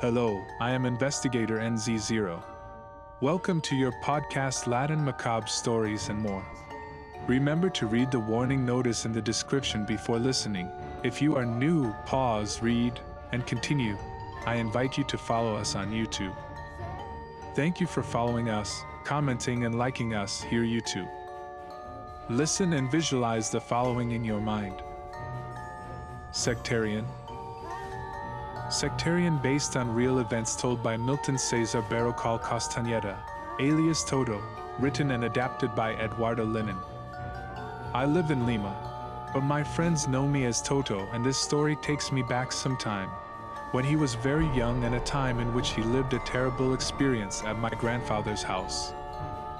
Hello, I am Investigator NZ0. Welcome to your podcast Latin Macabre Stories and More. Remember to read the warning notice in the description before listening. If you are new, pause, read, and continue. I invite you to follow us on YouTube. Thank you for following us, commenting and liking us here YouTube. Listen and visualize the following in your mind. Sectarian. Sectarian based on real events told by Milton Cesar Barrocal Castañeda, alias Toto, written and adapted by Eduardo Linen. I live in Lima, but my friends know me as Toto, and this story takes me back some time, when he was very young and a time in which he lived a terrible experience at my grandfather's house.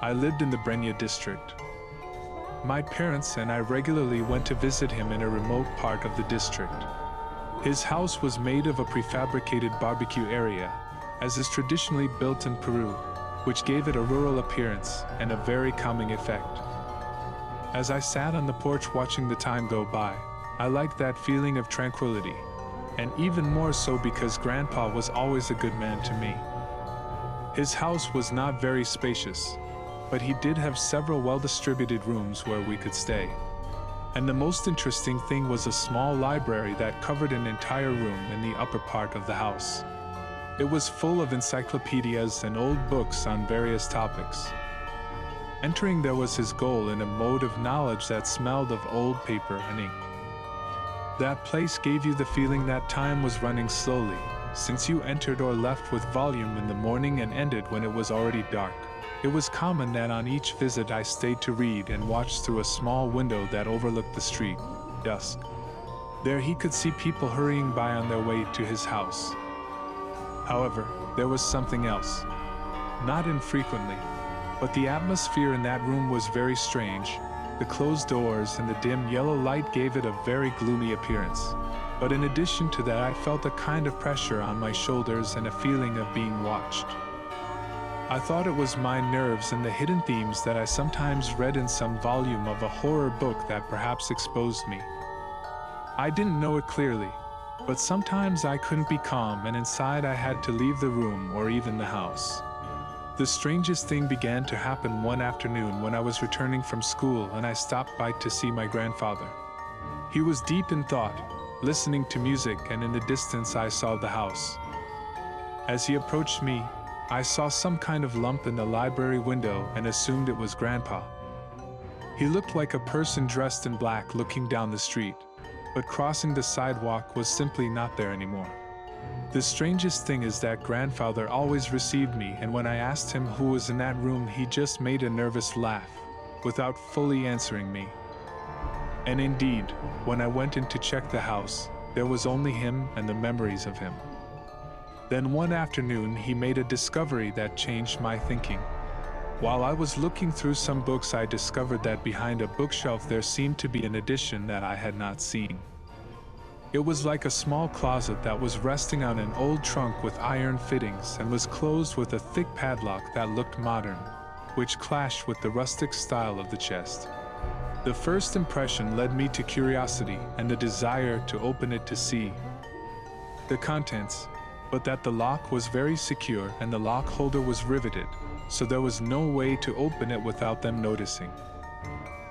I lived in the Breña district. My parents and I regularly went to visit him in a remote part of the district. His house was made of a prefabricated barbecue area, as is traditionally built in Peru, which gave it a rural appearance and a very calming effect. As I sat on the porch watching the time go by, I liked that feeling of tranquility, and even more so because Grandpa was always a good man to me. His house was not very spacious, but he did have several well-distributed rooms where we could stay. And the most interesting thing was a small library that covered an entire room in the upper part of the house. It was full of encyclopedias and old books on various topics. Entering there was his goal in a mode of knowledge that smelled of old paper and ink. That place gave you the feeling that time was running slowly, since you entered or left with volume in the morning and ended when it was already dark. It was common that on each visit I stayed to read and watch through a small window that overlooked the street, dusk. There he could see people hurrying by on their way to his house. However, there was something else. Not infrequently, but the atmosphere in that room was very strange. The closed doors and the dim yellow light gave it a very gloomy appearance. But in addition to that, I felt a kind of pressure on my shoulders and a feeling of being watched. I thought it was my nerves and the hidden themes that I sometimes read in some volume of a horror book that perhaps exposed me. I didn't know it clearly, but sometimes I couldn't be calm, and inside I had to leave the room or even the house. The strangest thing began to happen one afternoon when I was returning from school and I stopped by to see my grandfather. He was deep in thought, listening to music, and in the distance I saw the house. As he approached me, I saw some kind of lump in the library window and assumed it was Grandpa. He looked like a person dressed in black looking down the street, but crossing the sidewalk was simply not there anymore. The strangest thing is that Grandfather always received me, and when I asked him who was in that room, he just made a nervous laugh, without fully answering me. And indeed, when I went in to check the house, there was only him and the memories of him. Then one afternoon he made a discovery that changed my thinking. While I was looking through some books, I discovered that behind a bookshelf there seemed to be an addition that I had not seen. It was like a small closet that was resting on an old trunk with iron fittings and was closed with a thick padlock that looked modern, which clashed with the rustic style of the chest. The first impression led me to curiosity and the desire to open it to see the contents, but that the lock was very secure and the lock holder was riveted, so there was no way to open it without them noticing.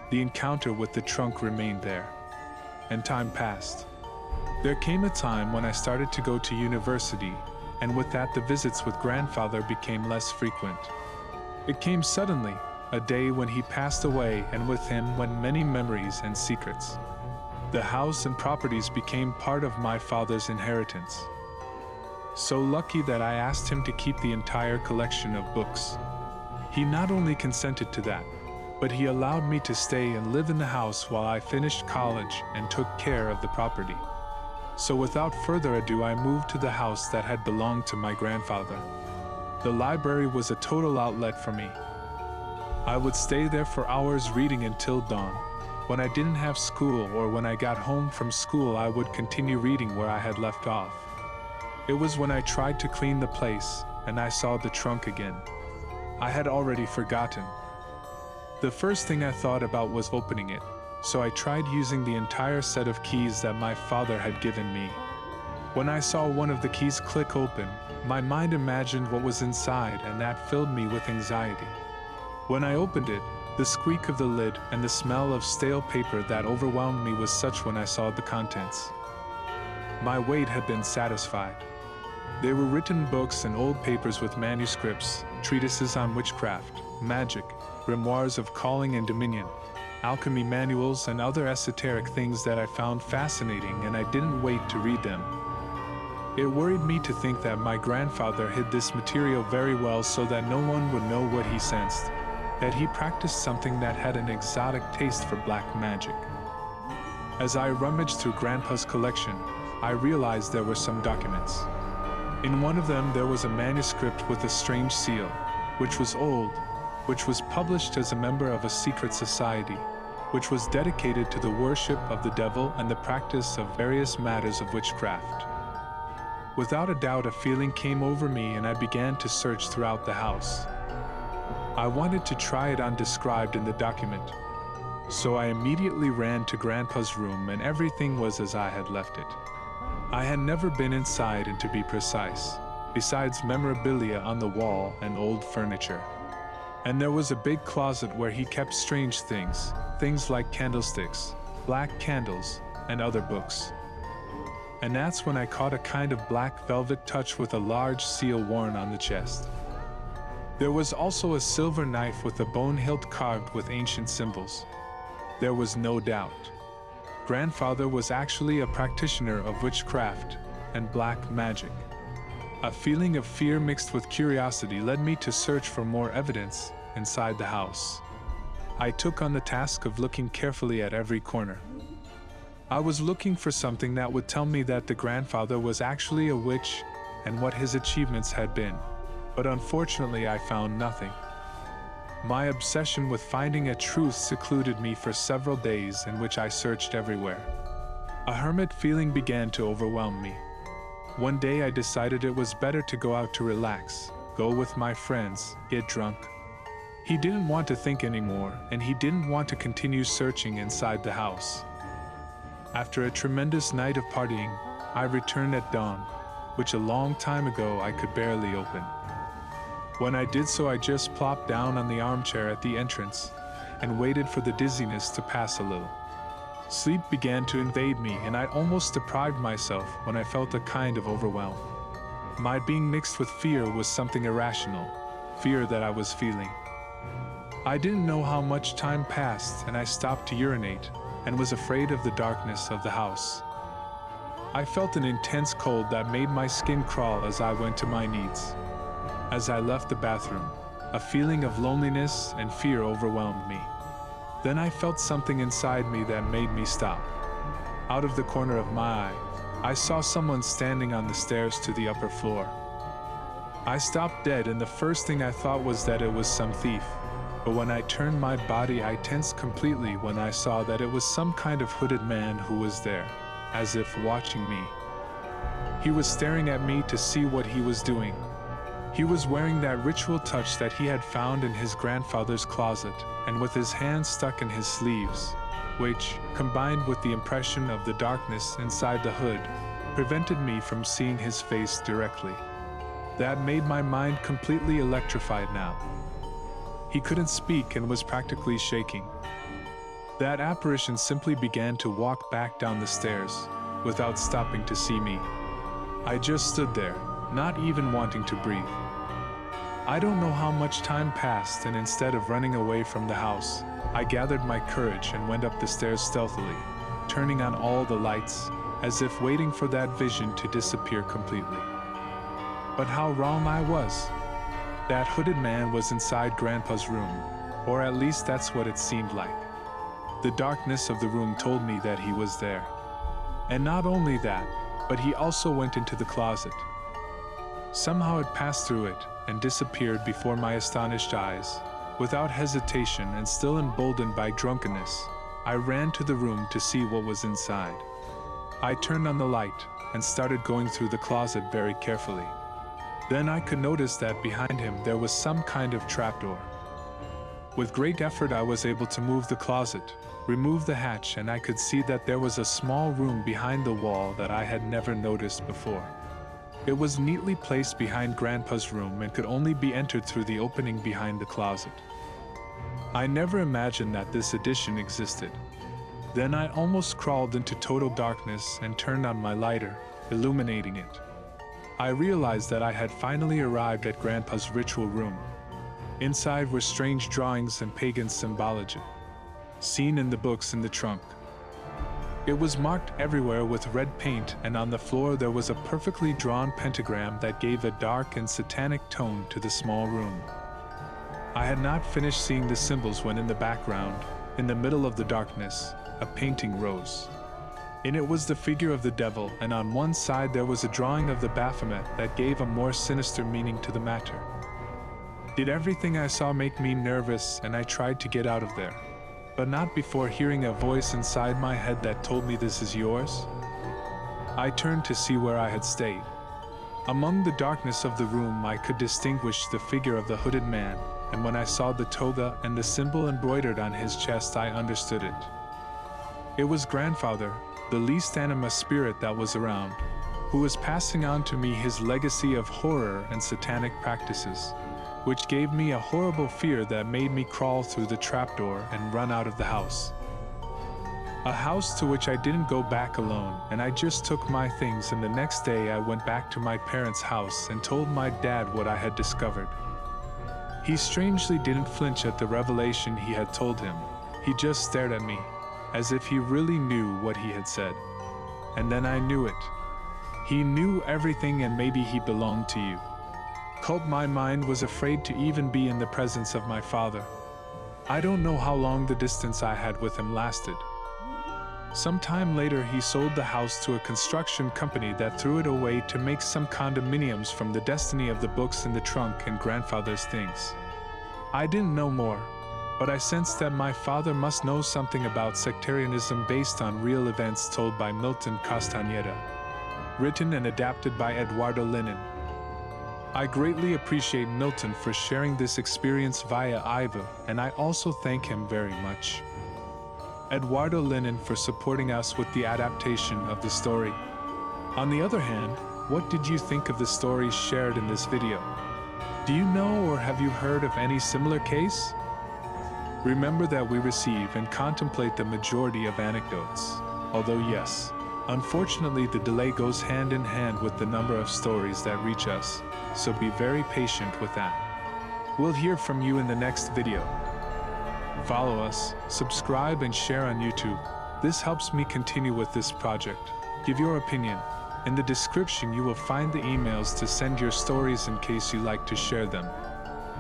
The encounter with the trunk remained there, and time passed. There came a time when I started to go to university, and with that the visits with Grandfather became less frequent. It came suddenly, a day when he passed away, and with him went many memories and secrets. The house and properties became part of my father's inheritance. So lucky that I asked him to keep the entire collection of books. He not only consented to that, but he allowed me to stay and live in the house while I finished college and took care of the property. So without further ado, I moved to the house that had belonged to my grandfather. The library was a total outlet for me. I would stay there for hours reading until dawn. When I didn't have school or when I got home from school, I would continue reading where I had left off. It was when I tried to clean the place, and I saw the trunk again. I had already forgotten. The first thing I thought about was opening it, so I tried using the entire set of keys that my father had given me. When I saw one of the keys click open, my mind imagined what was inside, and that filled me with anxiety. When I opened it, the squeak of the lid and the smell of stale paper that overwhelmed me was such when I saw the contents. My wait had been satisfied. They were written books and old papers with manuscripts, treatises on witchcraft, magic, grimoires of calling and dominion, alchemy manuals, and other esoteric things that I found fascinating, and I didn't wait to read them. It worried me to think that my grandfather hid this material very well so that no one would know what he sensed, that he practiced something that had an exotic taste for black magic. As I rummaged through Grandpa's collection, I realized there were some documents. In one of them there was a manuscript with a strange seal, which was old, which was published as a member of a secret society, which was dedicated to the worship of the devil and the practice of various matters of witchcraft. Without a doubt, a feeling came over me and I began to search throughout the house. I wanted to try it on described in the document. So I immediately ran to Grandpa's room, and everything was as I had left it. I had never been inside, and to be precise, besides memorabilia on the wall and old furniture. And there was a big closet where he kept strange things, things like candlesticks, black candles, and other books. And that's when I caught a kind of black velvet touch with a large seal worn on the chest. There was also a silver knife with a bone hilt carved with ancient symbols. There was no doubt. Grandfather was actually a practitioner of witchcraft and black magic. A feeling of fear mixed with curiosity led me to search for more evidence inside the house. I took on the task of looking carefully at every corner. I was looking for something that would tell me that the grandfather was actually a witch and what his achievements had been, but unfortunately I found nothing. My obsession with finding a truth secluded me for several days, in which I searched everywhere. A hermit feeling began to overwhelm me. One day I decided it was better to go out to relax, go with my friends, get drunk. He didn't want to think anymore, and he didn't want to continue searching inside the house. After a tremendous night of partying, I returned at dawn, which a long time ago I could barely open. When I did so, I just plopped down on the armchair at the entrance and waited for the dizziness to pass a little. Sleep began to invade me, and I almost deprived myself when I felt a kind of overwhelm. My being mixed with fear was something irrational, fear that I was feeling. I didn't know how much time passed, and I stopped to urinate and was afraid of the darkness of the house. I felt an intense cold that made my skin crawl as I went to my knees. As I left the bathroom, a feeling of loneliness and fear overwhelmed me. Then I felt something inside me that made me stop. Out of the corner of my eye, I saw someone standing on the stairs to the upper floor. I stopped dead, and the first thing I thought was that it was some thief. But when I turned my body, I tensed completely when I saw that it was some kind of hooded man who was there, as if watching me. He was staring at me to see what he was doing. He was wearing that ritual touch that he had found in his grandfather's closet, and with his hands stuck in his sleeves, which, combined with the impression of the darkness inside the hood, prevented me from seeing his face directly. That made my mind completely electrified now. He couldn't speak and was practically shaking. That apparition simply began to walk back down the stairs, without stopping to see me. I just stood there, not even wanting to breathe. I don't know how much time passed, and instead of running away from the house, I gathered my courage and went up the stairs stealthily, turning on all the lights, as if waiting for that vision to disappear completely. But how wrong I was. That hooded man was inside Grandpa's room, or at least that's what it seemed like. The darkness of the room told me that he was there. And not only that, but he also went into the closet. Somehow it passed through it and disappeared before my astonished eyes. Without hesitation and still emboldened by drunkenness, I ran to the room to see what was inside. I turned on the light and started going through the closet very carefully. Then I could notice that behind him there was some kind of trapdoor. With great effort I was able to move the closet, removed the hatch, and I could see that there was a small room behind the wall that I had never noticed before. It was neatly placed behind Grandpa's room and could only be entered through the opening behind the closet. I never imagined that this addition existed. Then I almost crawled into total darkness and turned on my lighter, illuminating it. I realized that I had finally arrived at Grandpa's ritual room. Inside were strange drawings and pagan symbology, seen in the books in the trunk. It was marked everywhere with red paint, and on the floor there was a perfectly drawn pentagram that gave a dark and satanic tone to the small room. I had not finished seeing the symbols when in the background, in the middle of the darkness, a painting rose. In it was the figure of the devil, and on one side there was a drawing of the Baphomet that gave a more sinister meaning to the matter. Did everything I saw make me nervous, and I tried to get out of there, but not before hearing a voice inside my head that told me, "This is yours?" I turned to see where I had stayed. Among the darkness of the room I could distinguish the figure of the hooded man, and when I saw the toga and the symbol embroidered on his chest, I understood it. It was Grandfather, the least animate spirit that was around, who was passing on to me his legacy of horror and satanic practices, which gave me a horrible fear that made me crawl through the trapdoor and run out of the house. A house to which I didn't go back alone, and I just took my things, and the next day I went back to my parents' house and told my dad what I had discovered. He strangely didn't flinch at the revelation he had told him. He just stared at me, as if he really knew what he had said. And then I knew it. He knew everything, and maybe he belonged to you. My mind was afraid to even be in the presence of my father. I don't know how long the distance I had with him lasted. Sometime later he sold the house to a construction company that threw it away to make some condominiums from the destiny of the books in the trunk and Grandfather's things. I didn't know more, but I sensed that my father must know something about sectarianism based on real events told by Milton Castañeda, written and adapted by Eduardo Linen. I greatly appreciate Milton for sharing this experience via Iva, and I also thank him very much. Eduardo Linen for supporting us with the adaptation of the story. On the other hand, what did you think of the stories shared in this video? Do you know or have you heard of any similar case? Remember that we receive and contemplate the majority of anecdotes, although yes, unfortunately the delay goes hand in hand with the number of stories that reach us, so be very patient with that. We'll hear from you in the next video. Follow us, subscribe and share on YouTube. This helps me continue with this project. Give your opinion. In the description you will find the emails to send your stories in case you like to share them.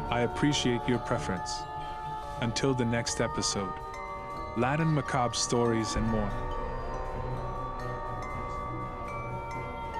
I appreciate your preference. Until the next episode. Latin macabre stories and more.